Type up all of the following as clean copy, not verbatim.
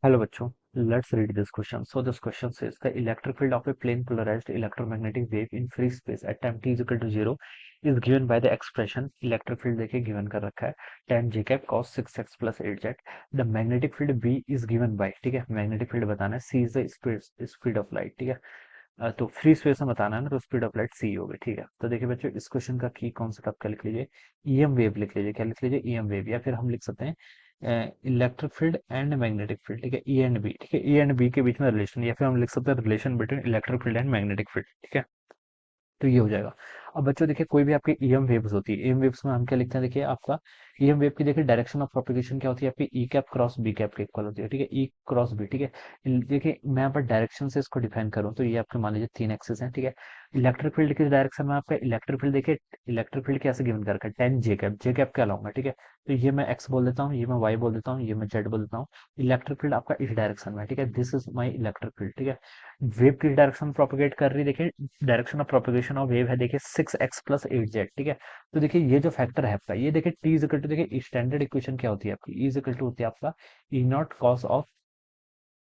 Hello बच्चों, let's read this question. So this question says the electric field of a plane polarized electromagnetic wave in free space at time t is equal to 0 is given by the expression electric field देखिए given कर रखा है tan j cap cos 6x plus 8z. The magnetic field B is given by, ठीक है, magnetic field बताना है, c is the speed of light, ठीक है। तो फ्री स्पेस में बताना है ना, तो स्पीड ऑफ लाइट सी होगी, ठीक है। तो देखिए बच्चों, इस क्वेश्चन का की कॉन्सेप्ट आप क्या लिख लीजिए, ईएम वेव लिख लीजिए। क्या लिख लीजिए? ईएम वेव, या फिर हम लिख सकते हैं electric field and magnetic field, ठीक है, ई एंड बी, ठीक है, ई एंड बी के बीच में रिलेशन, या फिर हम लिख सकते हैं relation between electric field and magnetic field, ठीक है। तो ये हो जाएगा। अब बच्चों देखिए, कोई भी आपकी ईएम वेव्स होती है, ईएम वेव्स में हम क्या लिखते हैं, देखिए आपका ईएम वेव की देखिए डायरेक्शन ऑफ प्रोपगेशन क्या होती है आपकी, ई कैप क्रॉस बी कैप के इक्वल होती है, ठीक है, ई क्रॉस बी, ठीक है। देखिए मैं यहाँ पर डायरेक्शन से इसको डिफाइन करूँ तो ये आपके मान लीजिए तीन एक्सिस हैं, ठीक है। इलेक्ट्रिक फील्ड की डायरेक्शन में आपका इलेक्ट्रिक फील्ड देखिए, इलेक्ट्रिक फील्ड कैसे गिवन कर रखा है, टेन जे कैप क्या लाऊंगा, ठीक है। तो ये मैं एक्स बोल देता हूँ, ये मैं वाई बोल देता हूँ, ये मैं जेड बोल देता हूँ। इलेक्ट्रिक फील्ड आपका इस डायरेक्शन में है, ठीक है, this is my electric field, ठीक है। वेव की डायरेक्शन प्रोपगेट कर रही है, देखिए direction of propagation of wave है देखिए 6x+8z, ठीक है। तो देखिए ये जो फैक्टर है आपका, ये देखिए t इज इक्वल टू, देखिए स्टैंडर्ड इक्वेशन क्या होती है आपकी, e इज इक्वल टू होती है आपका ई नॉट कॉस ऑफ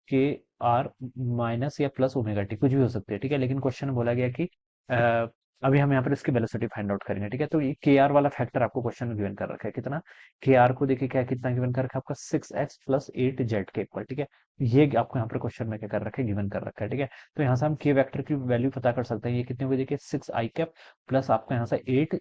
के आर माइनस या प्लस ओमेगा टी, कुछ भी हो सकती है, ठीक है। लेकिन क्वेश्चन में बोला गया कि अभी हम यहाँ पर इसकी वेलोसिटी फाइंड आउट करेंगे, ठीक है। तो ये के आर वाला फैक्टर आपको क्वेश्चन में गिवन कर रखा है, कितना के आर को देखिए, क्या कितना गिवन कर रखा है आपका 6x+8z के इक्वल, ठीक है। ये आपको यहाँ पर क्वेश्चन में क्या कर रखा है, गिवन कर रखा है, ठीक है। तो यहाँ से हम के वेक्टर की वैल्यू पता कर सकते हैं, ये कितनी होगी देखिए 6 i कैप प्लस आपका यहाँ से 8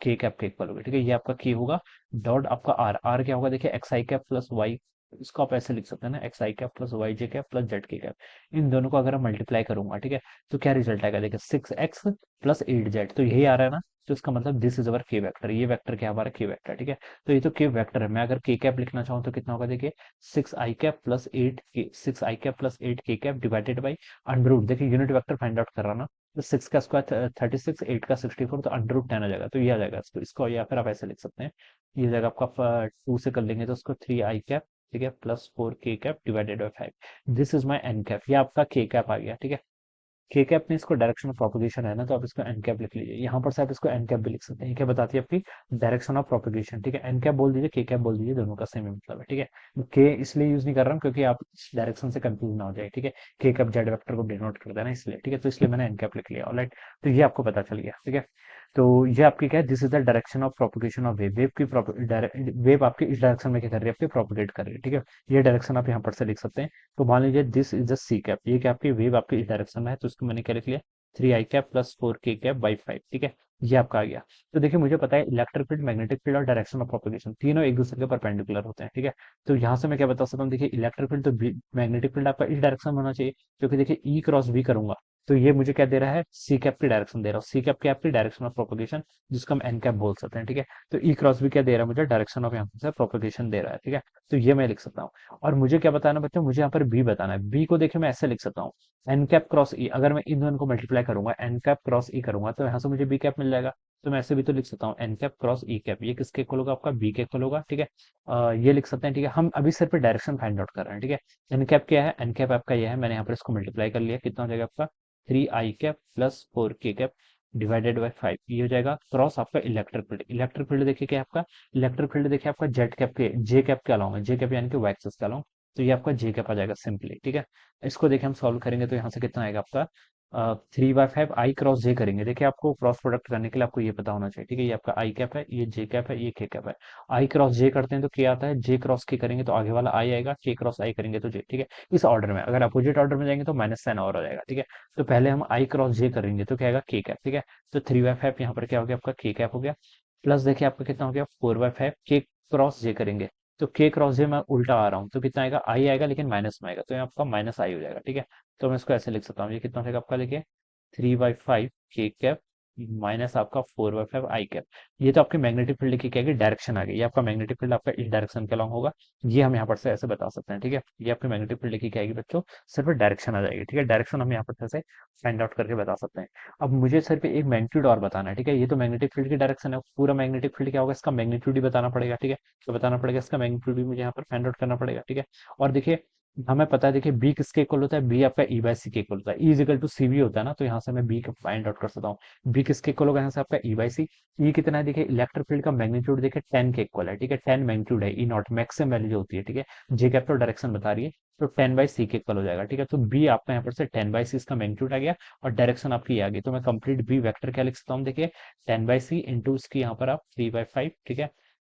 के कैप के इक्वल होगा, ठीक है। ये आपका के होगा, डॉट आपका आर, आर क्या होगा देखिए एक्स आई कैप प्लस वाई, इसको आप ऐसे लिख सकते हैं ना, एक्स आई कैप प्लस वाई जे कैप प्लस जेड के कैप। इन दोनों को अगर हम मल्टीप्लाई करूंगा, ठीक है, तो क्या रिजल्ट आएगा देखिए 6x+8z, तो यही आ रहा है ना। तो इसका मतलब दिस इज अवर के वेक्टर, ये वेक्टर क्या हमारा के वेक्टर, ठीक है। तो ये तो के वेक्टर है, मैं अगर के कैप लिखना चाहूँ तो कितना होगा देखिए 6 i cap plus 8 k cap divided by under root, देखिए यूनिट वेक्टर फाइंड आउट कर रहा ना, तो 6 का स्क्वायर 36, 8 का 64, तो अंडर रूट 10 आ जाएगा, तो ये आ जाएगा इसको, या फिर आप ऐसे लिख सकते हैं, ये हो जाएगा आपका 2 से कर लेंगे तो उसको 3 i कैप, ठीक है, plus 4 k cap divided by 5, this is my n cap, ये आपका के कैप आ गया, ठीक है। के कैप में इसको डायरेक्शन ऑफ प्रोपगेशन है ना, तो आप इसको एन कैप लिख लीजिए, यहाँ पर से आप इसको एन कैप भी लिख सकते हैं। ये क्या बताती है आपकी डायरेक्शन ऑफ प्रोपगेशन, ठीक है। एन कैप बोल दीजिए, के कैप बोल दीजिए, दोनों का सेम ही मतलब है, ठीक है। के इसलिए यूज नहीं कर रहा हूँ क्योंकि आप डायरेक्शन से कंफ्यूज ना हो जाए, ठीक है। के कैप जेड वेक्टर को डिनोट करता है ना, इसलिए, ठीक है, तो इसलिए मैंने एन कैप लिख लिया, ऑलराइट। तो ये आपको पता चल गया, ठीक है। तो ये आपकी क्या है, this is the direction of propagation of wave, wave आपकी इस डायरेक्शन में क्या कर रही है, आपकी प्रोपगेट कर रही है, ठीक है। ये डायरेक्शन आप यहाँ पर से लिख सकते हैं। तो मान लीजिए this is the c cap, ये क्या आपकी वेव आपकी इस डायरेक्शन में है, तो इसको मैंने क्या लिख लिया 3 i cap plus 4 k cap by 5, ठीक है। ये आपका आ गया। तो देखिए मुझे पता है इलेक्ट्रिक फील्ड, मैग्नेटिक फील्ड और डायरेक्शन ऑफ प्रोपगेशन तीनों एक दूसरे के परपेंडिकुलर होते हैं, ठीक है। तो यहाँ से मैं क्या बता सकता हूँ, देखिए इलेक्ट्रिक फील्ड तो मैग्नेटिक फील्ड आपका इस डायरेक्शन में होना चाहिए, क्योंकि देखिए ई क्रॉस बी करूंगा तो ये मुझे क्या दे रहा है, सी कैप की डायरेक्शन दे रहा हूँ, सी कैप की आपकी डायरेक्शन ऑफ प्रोपगेशन, जिसको हम एन कैप बोल सकते हैं, ठीक है। तो ई क्रॉस बी क्या दे रहा है मुझे, डायरेक्शन ऑफ यहाँ से प्रोपगेशन दे रहा है, ठीक है। तो ये मैं लिख सकता हूँ। और मुझे क्या बताना बच्चों, मुझे यहाँ पर बी बताना है, बी को देखिए मैं ऐसे लिख सकता हूँ, एन कैप क्रॉस ई, अगर मैं इन दोनों को मल्टीप्लाई करूंगा, एन कैप क्रॉस ई करूंगा, तो यहाँ से मुझे बी कैप मिल जाएगा। तो मैं ऐसे भी तो लिख सकता हूँ एन कैप क्रॉस ई कैप, ये किसके इक्वल होगा, आपका बी के इक्वल होगा, ठीक है। ये लिख सकते हैं, ठीक है। हम अभी सिर्फ डायरेक्शन फाइंड आउट कर रहे हैं, ठीक है। एन कैप क्या है, एन कैप आपका यह है, मैंने यहाँ पर इसको मल्टीप्लाई कर लिया, कितना हो जाएगा आपका 3 i cap plus 4 k cap divided by 5, ये हो जाएगा क्रॉस आपका इलेक्ट्रिक फील्ड। इलेक्ट्रिक फील्ड देखिए क्या है आपका, इलेक्ट्रिक फील्ड देखिए आपका जेड कैप के, जे कैप के अलाउंग है, जे कैप यानी कि वाई एक्सिस के अलाउंग, तो ये आपका जे कैप आ जाएगा सिंपली, ठीक है। इसको देखिए हम सॉल्व करेंगे तो यहाँ से कितना आएगा आपका 3/5 आई क्रॉस जे करेंगे, देखिए आपको क्रॉस प्रोडक्ट करने के लिए आपको ये पता होना चाहिए, ठीक है। ये आपका आई कैप है, ये जे कैप है, ये के कैप है। आई क्रॉस जे करते हैं तो के आता है, जे क्रॉस के करेंगे तो आगे वाला आई आएगा, के क्रॉस आई करेंगे तो जे, ठीक है। इस ऑर्डर में, अगर अपोजिट ऑर्डर में जाएंगे तो माइनस साइन और हो जाएगा, ठीक है। तो पहले हम आई क्रॉस जे करेंगे तो क्या आएगा के कैप, ठीक है। तो 3/5 यहाँ पर क्या हो गया आपका के कैप हो गया, प्लस देखिए आपका कितना हो गया 4/5 के क्रॉस जे करेंगे, तो के क्रॉस जे मैं उल्टा आ रहा हूँ तो कितना आएगा, आई आएगा लेकिन माइनस में आएगा, तो यहाँ आपका माइनस आई हो जाएगा, ठीक है। तो मैं इसको ऐसे लिख सकता हूँ, ये कितना हो जाएगा आपका, देखिए 3/5 के कैप माइनस आपका 4/5 आई कैप। ये तो आपके मैग्नेटिक फील्ड की क्या है, डायरेक्शन आ गई, ये आपका मैग्नेटिक फील्ड आपका इस डायरेक्शन के अलॉन्ग होगा, ये हम यहाँ पर से ऐसे बता सकते हैं, ठीक है। ये आपकी मैग्नेटिक फील्ड की क्या आएगी बच्चों, सिर्फ डायरेक्शन आ जाएगी, ठीक है। डायरेक्शन हम यहाँ पर से फाइंड आउट करके बता सकते हैं। अब मुझे सिर्फ एक मैग्नीट्यूड और बताना है, ठीक है। ये तो मैग्नेटिक फील्ड की डायरेक्शन है, पूरा मैग्नेटिक फील्ड क्या होगा, इसका मैग्नीट्यूड ही बताना पड़ेगा, ठीक है। तो बताना पड़ेगा इसका मैग्नीट्यूड भी मुझे यहाँ पर फाइंड आउट करना पड़ेगा, ठीक है। और देखिए हमें पता है, देखिए बी किसके इक्वल होता है, बी आपका ई बाई सी के इक्वल होता है, ई इजिकल टू सी भी होता है ना, तो यहाँ से मैं बी का फाइंड आउट कर सकता हूँ। बी किसके इक्वल होगा यहाँ से आपका ई बाई सी। ई कितना है, देखिए इलेक्ट्रिक फील्ड का मैग्नीट्यूड देखिए 10 के इक्वल है, ठीक है, 10 मैग्नीट्यूड है, ई नॉट मैक्सिमम वैल्यू जो होती है, ठीक है। जे कैप तो डायरेक्शन बता रही है, तो 10 बाई सी के इक्वल हो जाएगा, ठीक है। तो बी आपका यहाँ पर से 10 बाई सी इसका मैग्नीट्यूड आ गया, और डायरेक्शन आपकी आ गई, तो मैं कंप्लीट बी वेक्टर क्या लिख सकता हूँ, देखिए 10 बाई सी इंटू इसकी यहाँ पर आप 3/5, ठीक है,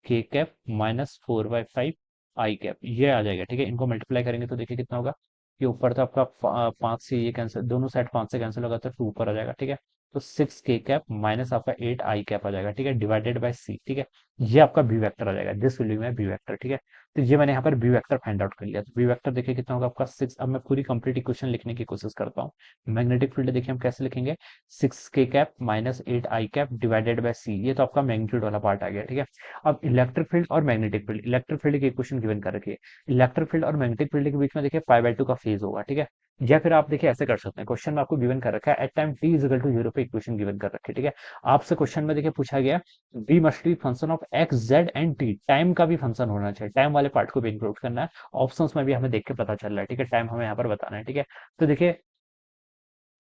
के कैप माइनस 4/5 आई कैप, ये आ जाएगा, ठीक है। इनको मल्टीप्लाई करेंगे तो देखिए कितना होगा, कि ऊपर तो आपका 5 से ये कैंसिल, दोनों साइड 5 से कैंसिल होगा तो 2 ऊपर आ जाएगा, ठीक है। तो 6 के कैप माइनस आपका 8 आई कैप आ जाएगा, ठीक है, डिवाइडेड बाय सी, ठीक है। ये आपका बी वेक्टर आ जाएगा, this will be my b vector, ठीक है। तो ये मैंने यहाँ पर बी वेक्टर फाइंड आउट कर लिया, तो बी वेक्टर देखिए कितना होगा आपका 6। अब मैं पूरी कंप्लीट इक्वेशन लिखने की कोशिश करता हूँ। मैग्नेटिक फील्ड देखिए हम कैसे लिखेंगे, 6 K cap minus 8 I cap divided by C, ये तो आपका मैग्नीट्यूड वाला पार्ट आ गया, ठीक है। अब इलेक्ट्रिक फील्ड और मैग्नेटिक फील्ड, इलेक्ट्रिक फील्ड की इक्वेशन गिवन कर रखी है, इलेक्ट्रिक फील्ड और मैग्नेटिक फील्ड के बीच में देखिए π/2 का फेज होगा, ठीक है। या फिर आप देखिए ऐसे कर सकते हैं, क्वेश्चन में आपको गिवन कर रखा है at time t is equal to 0 पे इक्वेशन गिवन कर रखी है, ठीक है। आपसे क्वेश्चन में देखिए पूछा गया b must be function of x z and t, time का भी फंक्शन होना चाहिए, टाइम वाले पार्ट को भी इंक्लूड करना है। ऑप्शंस में भी हमें देख के पता चल रहा है, ठीक है, टाइम हमें यहाँ पर बताना है, ठीक है। तो देखिए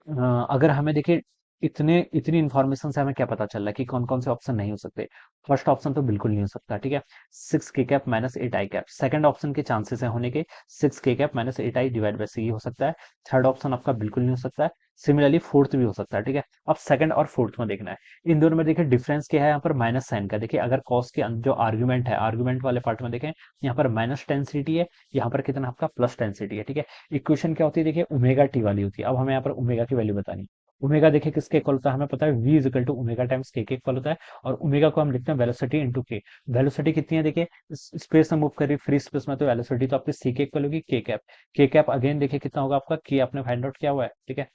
अगर हमें देखिए इतने इतनी इन्फॉर्मेशन से हमें क्या पता चल रहा है कि कौन कौन से ऑप्शन नहीं हो सकते। फर्स्ट ऑप्शन तो बिल्कुल नहीं हो सकता, ठीक है, 6 K cap minus 8 I cap. Second option के चांसेस है होने के, 6 K cap minus 8 I divide by C हो सकता है। थर्ड ऑप्शन आपका बिल्कुल नहीं हो सकता है। सिमिलरली फोर्थ भी हो सकता है, ठीक है। अब सेकंड और फोर्थ में देखना है, इन दोनों में देखिए डिफरेंस क्या है, यहाँ पर माइनस साइन का, देखिए अगर कॉस के जो आर्ग्यूमेंट है, आर्ग्यूमेंट वाले पार्ट में देखें, यहाँ पर माइनस टेंसिटी है, यहाँ पर कितना आपका प्लस टेंसिटी है, ठीक है। इक्वेशन क्या होती है, देखिए ओमेगा टी वाली होती है। अब हमें यहाँ पर ओमेगा की वैल्यू बतानी है। ओमेगा देखिए किसके इक्वल होता है, हमें पता है v is equal to omega times k equal होता है, और ओमेगा को हम लिखते हैं वेलोसिटी इंटू के। वेलोसिटी कितनी है, देखिए स्पेस में मूव कर रही है, फ्री स्पेस में, तो वेलोसिटी तो आपकी सी के इक्वल होगी के कैप। के कैप अगेन देखिए कितना होगा आपका, के आपने फाइंड आउट किया हुआ है, ठीक है।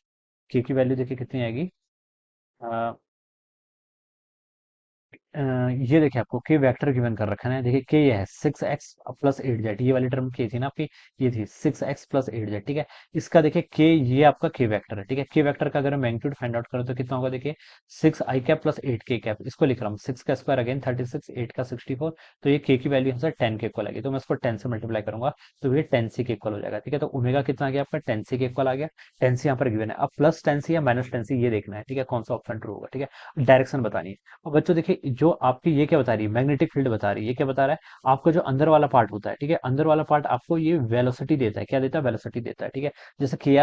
के की वैल्यू देखिए कितनी आएगी, अ, ये देखिए आपको के वेक्टर गिवन कर रखा है ना, देखिए के ये है 6x प्लस 8z, ये वाली टर्म के थी ना आपकी, ये थी 6x प्लस 8z, ठीक है। इसका देखिए के, ये आपका के वेक्टर है, ठीक है। के वेक्टर का अगर मैग्नीट्यूड फाइंड आउट करो तो कितना होगा, देखिए 6 आई कैप प्लस 8 के कैप, इसको लिख रहा हूँ, 6 का स्क्वायर अगेन 36, 8 का 64, तो ये के की वैल्यू यहाँ से 10 के इक्वल आएगी, तो मैं इसको 10 से मल्टीप्लाई करूंगा, तो ये 10c के इक्वल हो जाएगा, ठीक है। तो ओमेगा कितना आ गया आपका, 10c के इक्वल आ गया। 10c यहाँ पर गिवन है, अब प्लस 10c या माइनस 10c ये देखना है, ठीक है, कौन सा ऑप्शन ट्रू होगा, ठीक है। डायरेक्शन बतानी है। और बच्चों देखिए जो आपकी ये क्या बता रही है, मैग्नेटिक फील्ड बता रही है, ये क्या बता रहा है, आपका जो अंदर वाला पार्ट होता है, ठीक है, अंदर वाला पार्ट आपको ये वेलोसिटी देता है, क्या देता है, वेलोसिटी देता है, ठीक है। जैसे के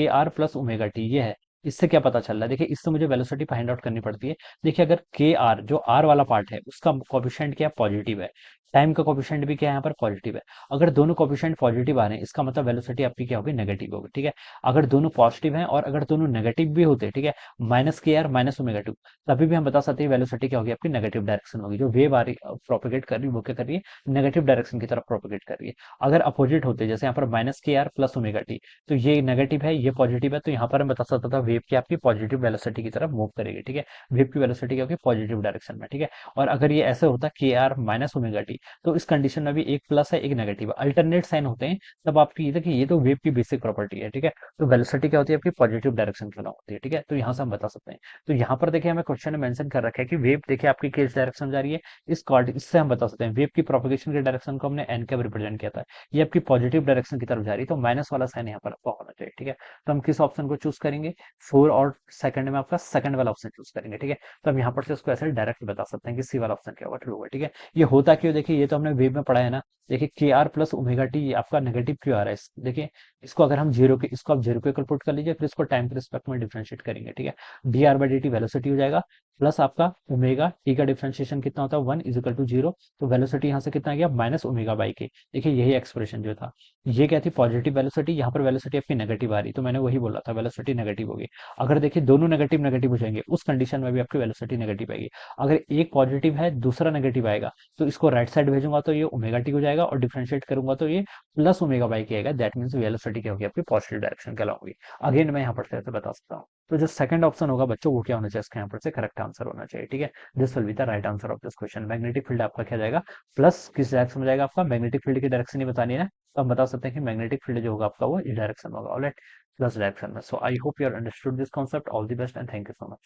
आर प्लस ओमेगा टी ये है, इससे क्या पता चल रहा है, देखिए इससे मुझे वेलोसिटी फाइंड आउट करनी पड़ती है। देखिए अगर के आर जो आर वाला पार्ट है उसका कोफिशिएंट क्या पॉजिटिव है, टाइम का कोफिशिएंट भी क्या है यहाँ पर पॉजिटिव है। अगर दोनों कोफिशिएंट पॉजिटिव आ रहे हैं, इसका मतलब वेलोसिटी आपकी क्या होगी, नेगेटिव होगी, ठीक है। अगर दोनों पॉजिटिव हैं और अगर दोनों नेगेटिव भी होते हैं, ठीक है, माइनस के आर माइनस ओमेगा टू, तभी भी हम बता सकते हैं वेलोसिटी क्या होगी आपकी, नेगेटिव डायरेक्शन होगी, जो वेव आ रही प्रोपेगेट कर रही है वो क्या कर रही है, नेगेटिव डायरेक्शन की तरफ प्रोपेगेट कर रही है। अगर अपोजिट होते जैसे यहाँ पर माइनस के आर प्लस ओमेगा टी, तो ये नेगेटिव है ये पॉजिटिव है, तो यहाँ पर हम बता सकता था वेव की आपकी पॉजिटिव वेलोसिटी की तरफ मूव करेगी, ठीक है। वेव की वेलोसिटी क्या होगी, पॉजिटिव डायरेक्शन में, ठीक है। और अगर ये ऐसे होता के आर माइनस ओमेगा टी, तो इस कंडीशन में भी एक प्लस है एक नेगेटिव है, अल्टरनेट साइन होते हैं, तब आपकी ये देखिए ये तो वेव की बेसिक प्रॉपर्टी है, ठीक है। तो वेलोसिटी क्या होती है आपकी, पॉजिटिव डायरेक्शन की तरफ होती है, ठीक है। तो यहाँ से हम बता सकते हैं। तो यहाँ पर देखिए हमें क्वेश्चन में मेंशन कर रखा है कि वेव देखिए आपकी किस डायरेक्शन जा रही है, इससे हम बता सकते हैं वेव की प्रोपगेशन के डायरेक्शन को हमने एन कैप रिप्रेजेंट किया था, ये आपकी पॉजिटिव डायरेक्शन की तरफ जा रही है, तो माइनस वाला साइन यहाँ पर आपका होना चाहिए, ठीक है। तो हम किस ऑप्शन को चूज करेंगे, 4 और सेकंड में आपका सेकंड वाला ऑप्शन चूज करेंगे, ठीक है। तो हम यहाँ पर से उसको ऐसे डायरेक्ट बता सकते हैं कि सी वाला ऑप्शन क्या होगा, ट्रू होगा, ठीक है। ये होता क्यों, देखिए ये तो हमने वेव में पढ़ा है ना, देखिए के आर प्लस ओमेगा टी आपका नेगेटिव क्यों आ रहा है, देखिए इसको अगर हम जीरो के, इसको आप जीरो के इक्वल पुट कर लीजिए, फिर इसको टाइम के रिस्पेक्ट में डिफरेंशिएट करेंगे, ठीक है। D R by D T velocity हो जाएगा, प्लस आपका ओमेगा टी का डिफरेंशिएशन कितना होता है 1 इज इक्वल टू 0, तो वेलोसिटी यहाँ से कितना आ गया माइनस ओमेगा बाई के। देखिए यही एक्सप्रेशन जो था, ये क्या थी पॉजिटिव वेलोसिटी, यहाँ पर वेलोसिटी आपकी नेगेटिव आ रही, तो मैंने वही बोला था वेलोसिटी नेगेटिव होगी। अगर देखिए दोनों नेगेटिव नेगेटिव हो जाएंगे उस कंडीशन में भी आपकी वेलोसिटी नेगेटिव आएगी। अगर एक पॉजिटिव है दूसरा नेगेटिव आएगा, तो इसको राइट साइड भेजूंगा तो ये ओमेगा टी हो जाएगा, और डिफरेंशिएट करूंगा तो ये प्लस ओमेगा बाई के आएगा, दैट मीन्स वेलोसिटी क्या होगी आपकी पॉजिटिव डायरेक्शन कहलाऊंगी। अगेन मैं यहाँ पर से ऐसे बता सकता हूँ। तो जो सेकंड ऑप्शन होगा बच्चों वो क्या होना चाहिए, इसका यहाँ पर से करेक्ट आंसर होना चाहिए, ठीक है। This will be the right answer of this question. Magnetic field आपका क्या जाएगा, प्लस किस डायरेक्शन में जाएगा आपका, मैग्नेटिक फील्ड की डायरेक्शन ही बतानी है ना, तो हम बता सकते हैं कि मैग्नेटिक फील्ड जो होगा आपका वो इस डायरेक्शन में होगा, ऑलराइट, प्लस डायरेक्शन में। So I hope you are understood this concept, all the best and thank you so much.